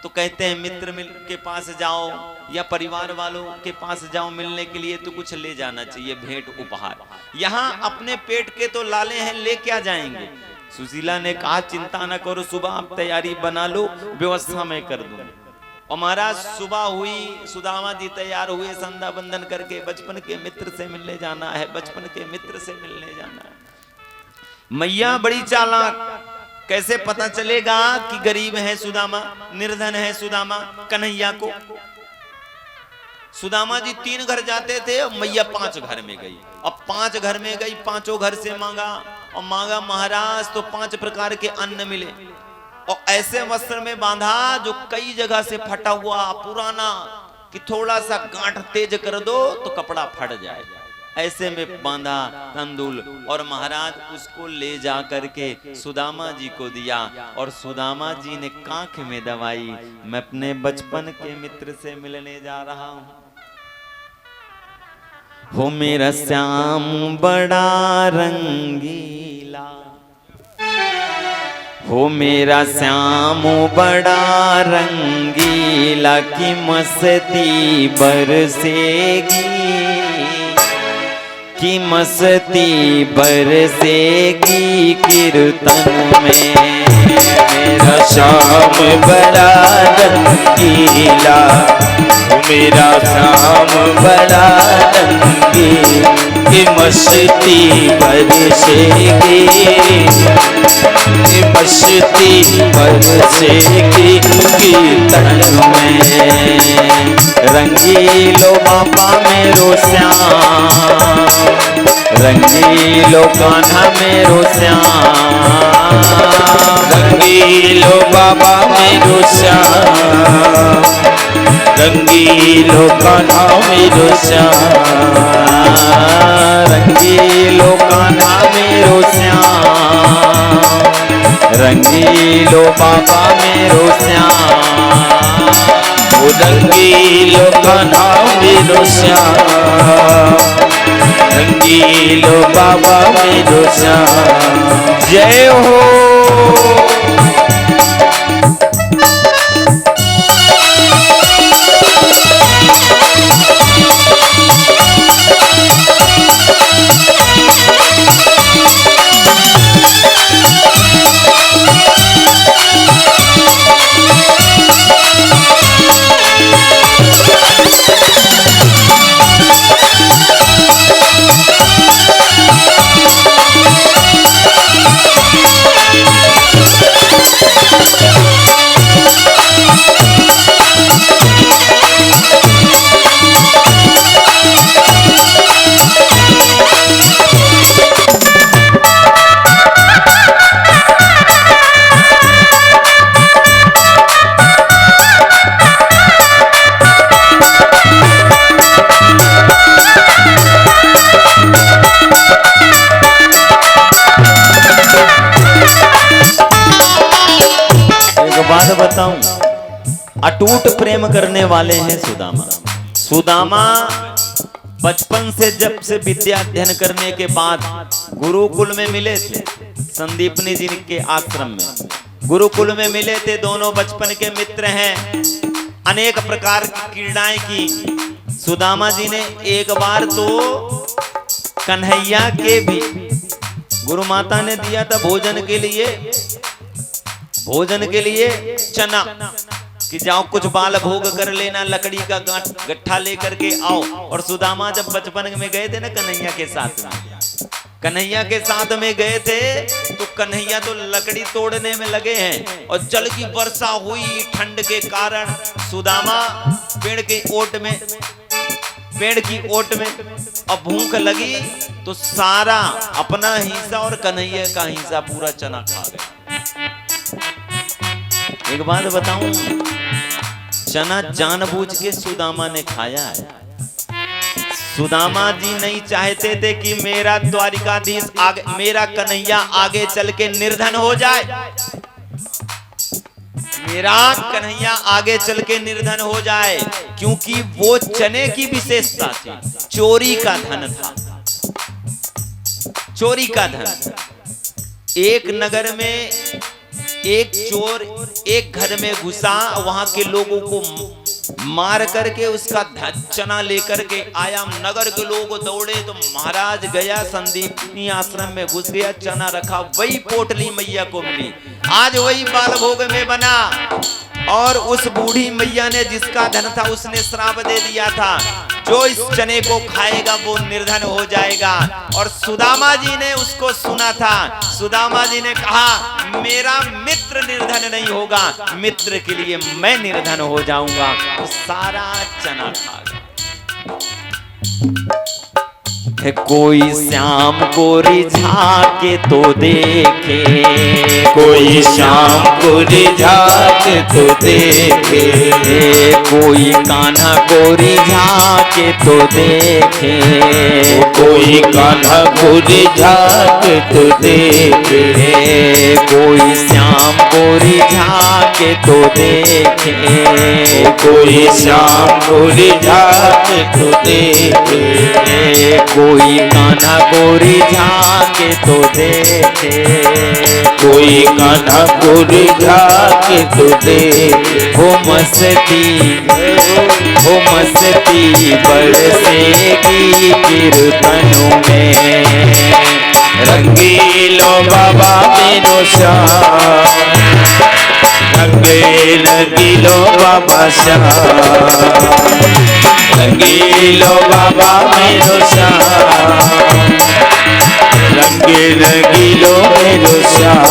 तो कहते हैं मित्र मिल के पास जाओ या परिवार वालों के पास जाओ मिलने के लिए, तो कुछ ले जाना चाहिए भेंट उपहार। यहाँ अपने पेट के तो लाले हैं, ले क्या जाएंगे। सुशीला ने कहा चिंता न करो, सुबह आप तैयारी बना लो, व्यवस्था मैं कर दूंगा। और महाराज सुबह हुई, सुदामा जी तैयार हुए, संध्या बंदन करके बचपन के मित्र से मिलने जाना है, बचपन के मित्र से मिलने जाना है। मैया बड़ी चालाक, कैसे पता चलेगा कि गरीब है सुदामा, निर्धन है सुदामा कन्हैया को। सुदामा जी 3 घर जाते थे और मैया 5 घर में गई। अब 5 घर में गई, 5 घर से मांगा और मांगा महाराज तो 5 प्रकार के अन्न मिले और ऐसे वस्त्र में बांधा जो कई जगह से फटा हुआ पुराना, कि थोड़ा सा गांठ तेज कर दो तो कपड़ा फट जाए, ऐसे में बांधा तंदुल। और महाराज उसको ले जा करके सुदामा जी को दिया और सुदामा जी ने कांख में दवाई, मैं अपने बचपन के मित्र से मिलने जा रहा हूं। हो मेरा श्याम बड़ा रंगीला, हो मेरा श्याम बड़ा रंगीला, की मस्ती बरसेगी, की मस्ती बरसेगी कीर्तन में। मेरा श्याम बड़ा रंगीला, मेरा श्याम बड़ा रंगीला, की मस्ती बरसेगी, की मस्ती बरसेगी कीर्तन में। रंगीलो बाबा मेरो श्याम, रंगीलो कान्हा मेरो श्याम, रंगीलो बाबा मेरो श्याम, रंगीलो कान्हा मेरो श्याम, रंगीलो कान्हा मेरो श्याम, रंगीलो बाबा मेरो श्याम, रंगीलो कान्हा मेरो श्याम, रंगीलो बाबा मेरो श्याम। जय हो। बताऊं, अटूट प्रेम करने वाले हैं सुदामा। सुदामा बचपन से जब से विद्या अध्ययन करने के बाद गुरुकुल में मिले थे, संदीपनी जी के आश्रम में गुरुकुल में मिले थे। दोनों बचपन के मित्र हैं, अनेक प्रकार की क्रीड़ाएं की। सुदामा जी ने एक बार तो कन्हैया के भी गुरु माता ने दिया था भोजन के लिए चना, कि जाओ कुछ बाल भोग कर लेना, लकड़ी का गट्ठा लेकर के आओ। और सुदामा जब बचपन में गए थे ना कन्हैया के साथ में गए थे, तो कन्हैया तो लकड़ी तोड़ने में लगे हैं और जल की वर्षा हुई ठंड के कारण। सुदामा पेड़ की ओट में अब भूख लगी तो सारा अपना हिस्सा और कन्हैया का हिस्सा पूरा चना खा गए। एक बात बताऊं, चना जानबूझ के सुदामा ने खाया है। सुदामा जी नहीं चाहते थे कि मेरा द्वारिकाधीश आगे, मेरा कन्हैया आगे चल के निर्धन हो जाए, मेरा कन्हैया आगे चल के निर्धन हो जाए, क्योंकि वो चने की विशेषता थी, चोरी का धन था, चोरी का धन। एक नगर में एक चोर एक घर में घुसा, वहां के लोगों को मार करके उसका चना लेकर के आया। नगर के लोग दौड़े तो महाराज गया संदीपनी आश्रम में घुस गया, चना रखा, वही पोटली मैया को मिली। आज वही बाल भोग में बना, और उस बूढ़ी मैया ने जिसका धन था उसने श्राप दे दिया था, जो इस चने को खाएगा वो निर्धन हो जाएगा। और सुदामा जी ने उसको सुना था, सुदामा जी ने कहा मेरा मित्र निर्धन नहीं होगा, मित्र के लिए मैं निर्धन हो जाऊंगा। तो सारा चना खा गया। कोई श्याम को रिझा के तो देखे, कोई शाम को रिझा के तो देखे, कोई कान्हा को रिझा के तो देखे, कोई कान्हा को रिझा के तो देखे, कोई श्याम को रिझा के तो देखे, कोई शाम को रिझा के तो देखे, कोई कान्हा को रिझा के तो देखे, कोई कान्हा को रिझा के तो देखे। हो मस्ती बरसेगी कीर्तनों में, रंगीलो बाबा मेरो श्याम, रंगीलो बाबा श्याम, रंगीलो बाबा मेरो श्याम, रंगीलो मेरो श्याम।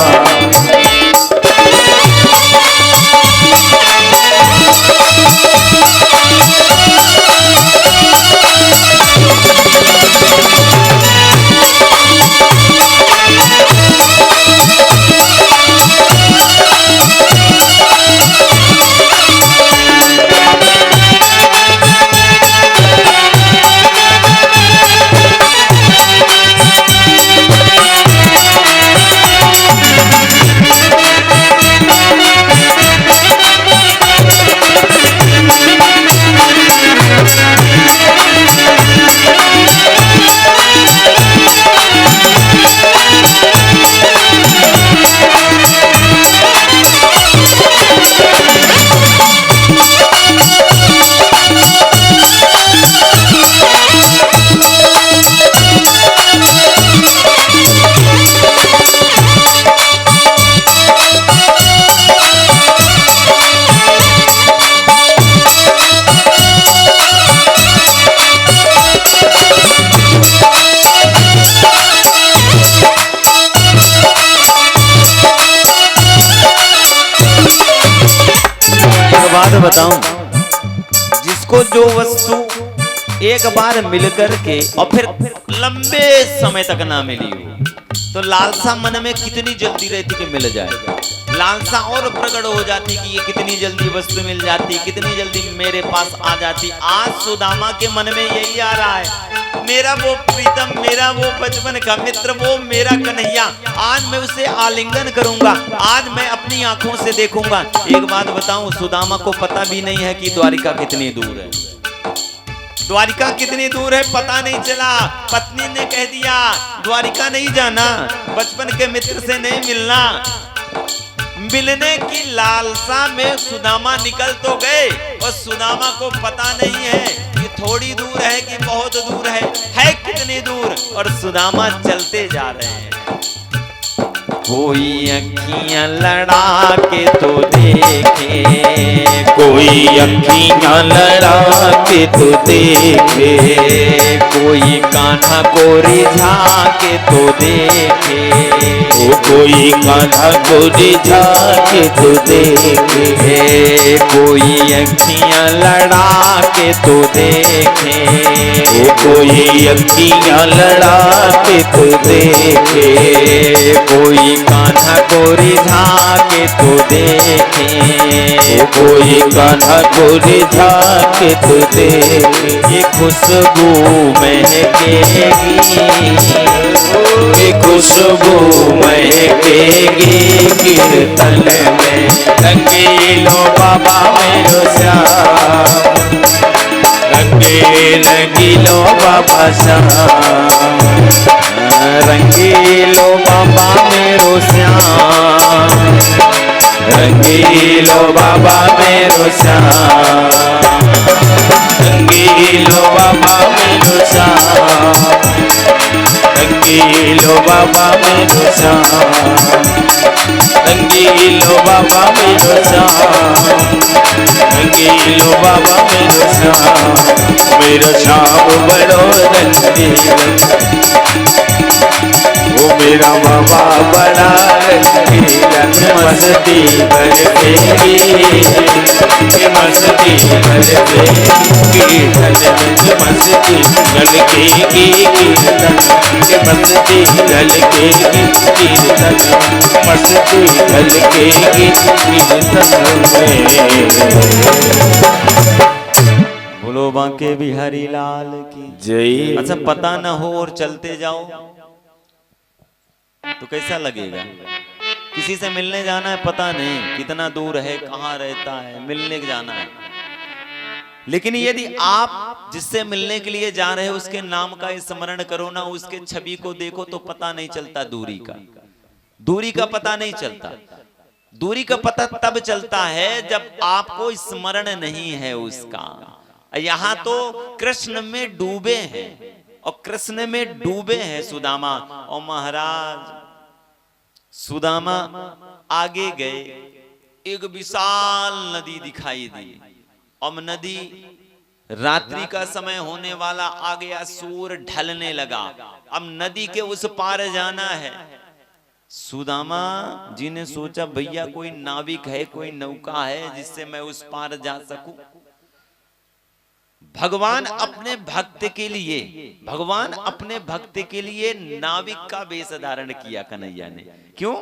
बात बताऊं, जिसको जो वस्तु एक बार मिल करके और फिर लंबे समय तक ना मिली हो, तो लालसा मन में कितनी जल्दी रहती कि मिल जाएगा, लालसा और प्रकट हो जाती कि ये कितनी जल्दी वस्तु मिल जाती, कितनी जल्दी मेरे पास आ जाती। आज सुदामा के मन में यही आ रहा है, मेरा वो प्रीतम, मेरा वो बचपन का मित्र, वो मेरा कन्हैया, आज मैं उसे आलिंगन करूंगा, आज मैं अपनी आंखों से देखूंगा। एक बात बताऊं, सुदामा को पता भी नहीं है कि द्वारिका कितनी दूर है, द्वारिका कितनी दूर है पता नहीं चला। पत्नी ने कह दिया द्वारिका नहीं जाना, बचपन के मित्र से नहीं मिलना। मिलने की लालसा में सुदामा निकल तो गए, और सुदामा को पता नहीं है कि थोड़ी दूर है कि बहुत दूर है कितनी दूर, और सुदामा चलते जा रहे हैं। कोई अखियां लड़ा के तो देखे, कोई अखियां लड़ा के तो देखे, कोई कान्हा को रिझा के तो देखे, कोई कान्हा को रिझा के तो देखे, कोई अखियां लड़ा के तो देखे, कोई अखियां लड़ा के तो देखे, कोई कान्हा को रिझा के तो देखे, कोई कान्हा को रिझा के तो देखे। ये खुशबू महकेगी, ये खुशबू महकेगी कीर्तन में। रंगीलो बाबा मेरो श्याम, रंगीलो बाबा श्याम, रंगीलो बाबा मेरो श्याम, रंगीलो बाबा मेरो श्याम, रंगीलो बाबा मेरो श्याम, रंगीलो बाबा मेरो श्याम, रंगीलो बाबा मेरो श्याम, रंगीलो बाबा मेरो श्याम। मेरो श्याम बड़ो रंगीला, वो मेरा बाबा बड़ा रंगीला। मस्ती बरसेगी, मस्ती बरसेगी कीर्तन, मस्ती झलकेगी कीर्तन, मस्ती झलकेगी कीर्तन, मस्ती झलकेगी कीर्तन में। बोलो बांके बिहारी लाल की जय। अच्छा पता न हो और चलते जाओ तो कैसा लगेगा? किसी से मिलने जाना है, पता नहीं कितना दूर है, कहाँ रहता है, मिलने जाना है, लेकिन यदि आप जिससे मिलने के लिए जा रहे हो उसके नाम का स्मरण करो ना, उसके छवि को देखो तो पता नहीं चलता दूरी का। दूरी का पता नहीं चलता। दूरी का पता तब चलता है जब आपको स्मरण नहीं है उसका। यहाँ तो कृष्ण में डूबे हैं, और कृष्ण में डूबे हैं सुदामा। और महाराज सुदामा आगे गए, एक विशाल नदी दिखाई दी। अब नदी रात्रि का समय होने वाला आ गया, सूर्य ढलने लगा। अब नदी के उस पार जाना है। सुदामा जी ने सोचा भैया कोई नाविक है, कोई नौका है जिससे मैं उस पार जा सकूं। भगवान अपने भक्त के लिए, भगवान अपने भक्त के लिए नाविक का वेश धारण किया कन्हैया ने। क्यों?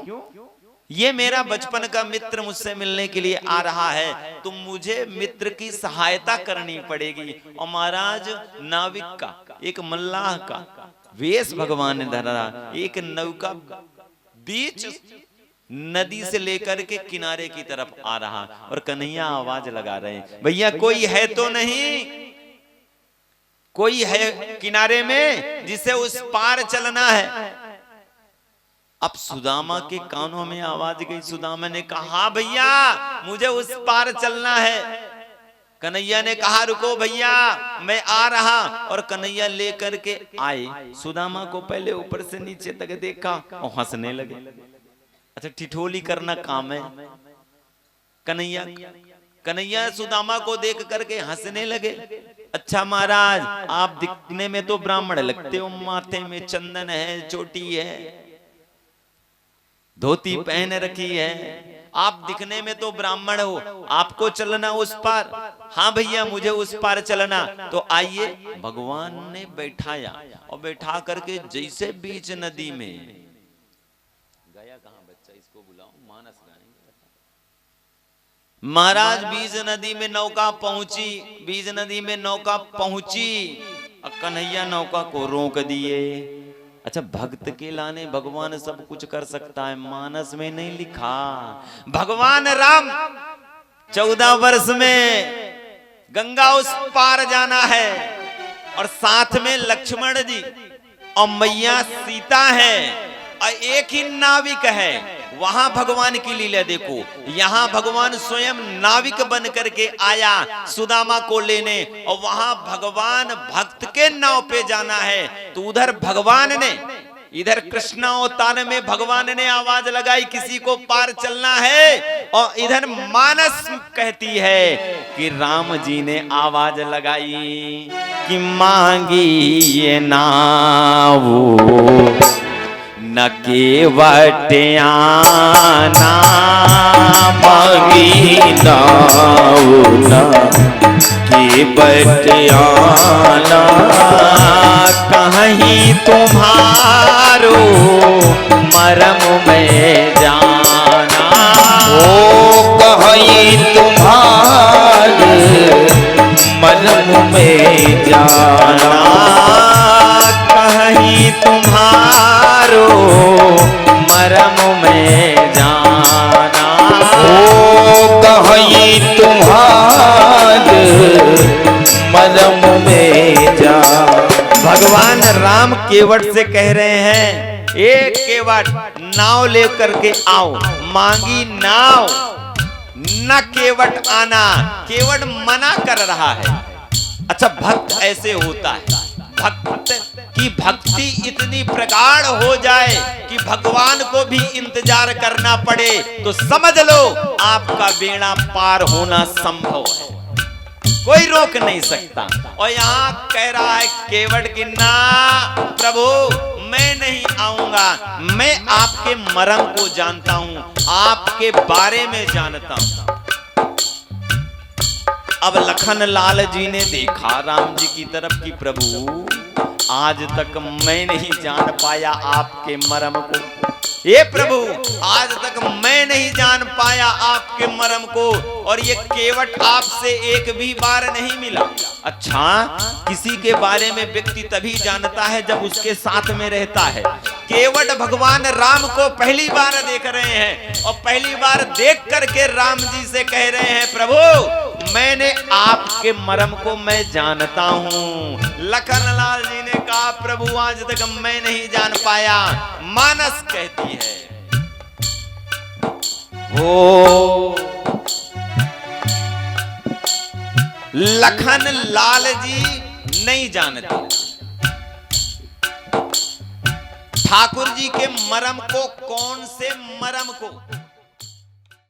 ये मेरा बचपन का मित्र मुझसे मिलने के लिए आ रहा है, तो मुझे मित्र की सहायता करनी पड़ेगी। और महाराज नाविक का, एक मल्लाह का वेश भगवान ने धरा। एक नौका बीच नदी से लेकर के किनारे की तरफ आ रहा, और कन्हैया आवाज लगा रहे हैं भैया कोई है तो नहीं, कोई है किनारे में जिसे उस पार चलना है। अब सुदामा के कानों में आवाज गई। सुदामा ने कहा भैया मुझे उस पार चलना है। कन्हैया ने कहा रुको भैया मैं आ रहा, और कन्हैया लेकर के आए। सुदामा को पहले ऊपर से नीचे तक देखा और हंसने लगे। अच्छा ठिठोली करना काम है कन्हैया सुदामा को देख करके हंसने लगे। अच्छा महाराज आप दिखने में तो ब्राह्मण लगते हो, माथे में चंदन है, चोटी है, धोती पहन रखी है, आप दिखने में तो ब्राह्मण हो, आपको चलना उस पार? हाँ भैया मुझे उस पार चलना। तो आइए। भगवान ने बैठाया और बैठा करके जैसे बीच नदी में गया, कहां बच्चा इसको बुलाओ, मानस गाएंगे। महाराज बीज नदी में नौका पहुंची, बीज नदी में नौका पहुंची, और कन्हैया नौका को रोक दिए। अच्छा भक्त के लाने भगवान सब कुछ कर सकता है, मानस में नहीं लिखा। भगवान राम 14 वर्ष में गंगा उस पार जाना है, और साथ में लक्ष्मण जी और मैया सीता है, और एक ही नाविक है। वहां भगवान की लीला देखो। यहाँ भगवान स्वयं नाविक बन करके आया सुदामा को लेने, और वहां भगवान भक्त के नाव पे जाना है। तो उधर भगवान ने, इधर कृष्ण अवतार में भगवान ने आवाज लगाई किसी को पार चलना है, और इधर मानस कहती है कि राम जी ने आवाज लगाई कि मांगी ये नाव न केवट आना, मांगी नाव न केवट आना, कहीं तुम्हारो मरम में जाना। ओ कहीं तुम्हारे मरम में जाना, कहीं तुम्हारो मरम में जा। भगवान राम केवट से कह रहे हैं, एक केवट नाव लेकर के आओ। मांगी नाव, न केवट आना, केवट मना कर रहा है। अच्छा, भक्त ऐसे होता है, भक्त की भक्ति इतनी प्रगाढ़ हो जाए कि भगवान को भी इंतजार करना पड़े तो समझ लो आपका बेड़ा पार होना संभव है, कोई रोक नहीं सकता। और यहाँ कह रहा है केवट की, ना प्रभु मैं नहीं आऊंगा, मैं आपके मरम को जानता हूं, आपके बारे में जानता हूं। अब लखन लाल जी ने देखा राम जी की तरफ कि प्रभु आज तक मैं नहीं जान पाया आपके मरम को, ये प्रभु आज तक मैं नहीं जान पाया आपके मरम को, और ये केवट आपसे एक भी बार नहीं मिला। अच्छा, किसी के बारे में व्यक्ति तभी जानता है जब उसके साथ में रहता है। केवट भगवान राम को पहली बार देख रहे हैं और पहली बार देख करके राम जी से कह रहे हैं, प्रभु मैंने आपके मरम को मैं जानता हूं। लखनलाल जी ने कहा, प्रभु आज तक मैं नहीं जान पाया। मानस कहती है, हो लखन लाल जी नहीं जानते ठाकुर जी के मरम को, कौन से मरम को।